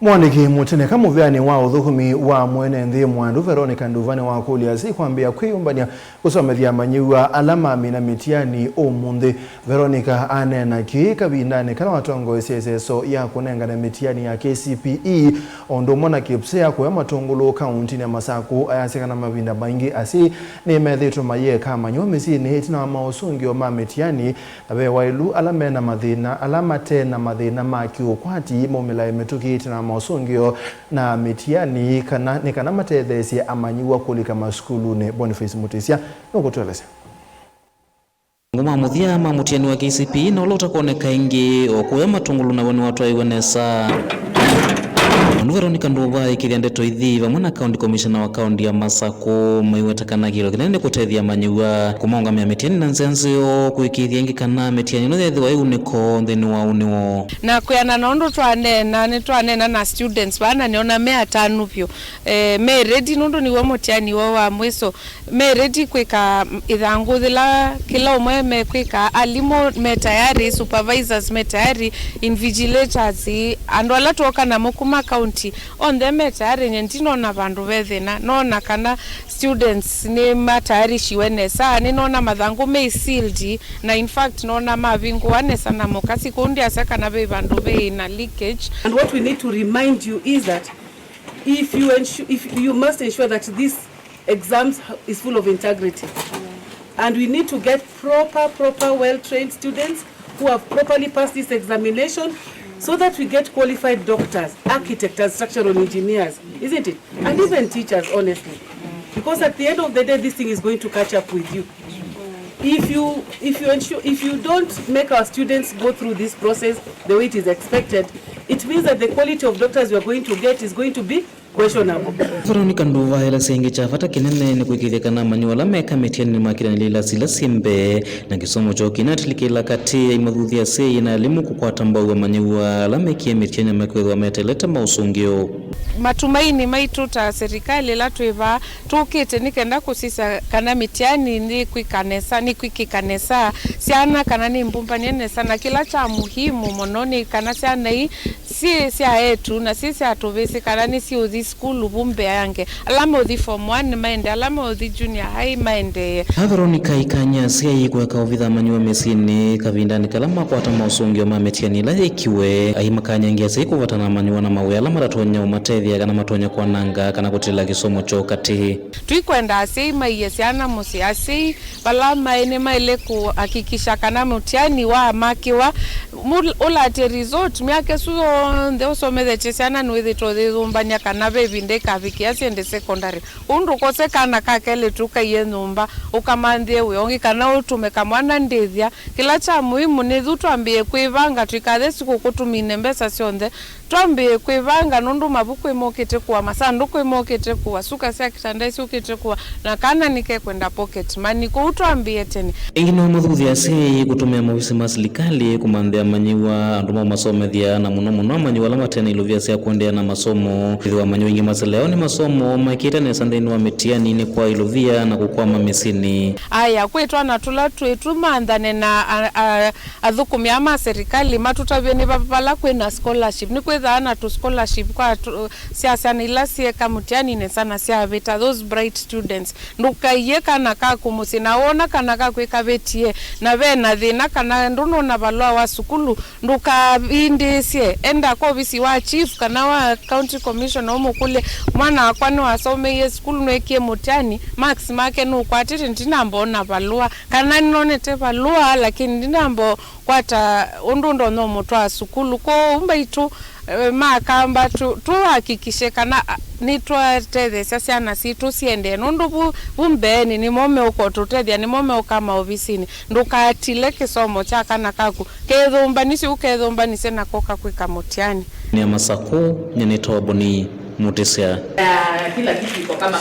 Muandiki mutinika muviani wa uthukumi wa enenthi muwandu Veronica Nduva niwakulya kwambiia kwiyumban'ya kusomethya amanyiw'a ala mamina mitiani umunthi. Veronica anena ki kabindani kana watongoesya iseso ya kunengana mitiani ya Kcpe ondo mwana Kcpe ya kuya matongolo kaunti ya Masaku ayasekana mavinda maingi asi ni methitwo mayeka amanyiw'a misini tina mausungio ma mitiani abe wailu ala mena mathina ala matena mathina ma kiukwati momila emetuki tina mausungio na mitiani kana matethesya amanyiw'a kulika maskulune. Boniface Mutisya nokutweleza ngoma muthia ma mutiani wa Kcpe no lota koneka ingi okuya matungulu na wani Matwae wenesa Veronica Nduva ikiria ndeto ithi vamwe na county commissioner wa county ya Masaku maiwetakana kilo kinene kutethia amanyiw'a kumaungamia mitiani na nzenzio kuikithia ingi kana mitiani no thethwa iuniko nthini wa uniwo na kuyana nondo twanena na students bana niona me atanu pyo me ready nondo niwe mutiani wa mweso me ready kwika ithangu thila kila umwe me kwika alimo me tayari supervisors me tayari invigilators ando ala toka na mukuma county on them tayari nyentino na vandu vethina nona kana students ni matayari shiwenesa ni nona mathangu me sealed na in fact nona mavingu wanesa na mokasi kundi asaka na be vandu ve na leakage. And what we need to remind you is that if you must ensure that this exams is full of integrity, and we need to get proper well-trained students who have properly passed this examination, so that we get qualified doctors, architects, and structural engineers, isn't it? And even teachers, honestly. Because at the end of the day, this thing is going to catch up with you. If you don't make our students go through this process the way it is expected, it means that the quality of doctors we are going to get is going to be questionable. Veronica Nduva ila sengi chafata kinene ni kuikithia kana amanyiw'a ala meka mitiani ni makira nilila sila simbe na kisomo choki inatilikila kati ya imathuthia sei na elimu kukwata mbau amanyiw'a ala mekie mitiani mekwithwa meteleta mausungio. Matumaini maitu ta serikali la tuiva tukite nikenda kusisa kana mitiani ni kwikikanesa Syana kana ni mbumpani sana kila cha muhimu mononi kana Syana hii si yetu na sisi atuvisi kana ni si uthi school bumbe yange alama uthi form 1 maende alama uthi junior high maende. Veronica ikanya Asyai kuweka ovitha amanyiw'a mesini kavindani kalama kwata mausungio ma mitiani la ikiwe aimakanya ngia sei kuvatana amanyiw'a na mawe alama ratonya umatethia kana matonya kwa nanga kana kutila kisomo cho kati tuikwenda Asyai maiye Syana musi Asyai balama ene maile kuhakikisha kana mutiani wa makiwa ulate result miake suzo nde usomethete Syana nwithitwo thithumbanya kana bebinde kavikia siende secondary undu kose kana kakele tuka ye nyumba ukamandie wiongi kana utumeka mwana ndethia kila cha muhimu ni thu twambie kwivanga twikathe siku kutumine mbesa cionthe twambie kwivanga nundu mabuku imokete kwa masanduku imokete kwa suka cia kitanda ciukite kwa na kana nike kwenda pocket money ku twambie tene ingino muthuthia Asyai kutumia mawisi ma serikali kumanthia amanyiw'a andu masomethia na muno amanyiw'a ala matena iluvia cia kuendea na masomo thwa amanyiw'a ingi maseleo ni masomo makita nesa nthini wa mitiani ni kwa iluvia na kukwama misini aya kwetwa na tula twetu manthane na athukumi ama serikali matutavye ni papala kwena scholarship ni kwethana tu scholarship kwa siasa ila sieka mutiani ne sana sia vita those bright students ndukaiye kana ka kumusina wona kana ka kwikavetie na vena thina kana nduno na balwa wa sukulu ndukabindisye enda ko visi wa chief kana wa county commissioner omukule mwana akwani wasomeye school nwekie mutiani max make no kwatete ndinambo na balwa kana nonete balwa lakini ndinambo kwata undundo no mutwa sukulu ko umbaitu makamba tuhakikishe kana nitwatethesya Syana situ siende nundu bumbeni ni mome uko tutethia ni mome ukama ofisini ndukatile kisomo cha kana kaku kethumbanisi ukethumbanise na koka kwika mutiani ni Masaku nyenetwa Boni Mutisya kila kitu iko kama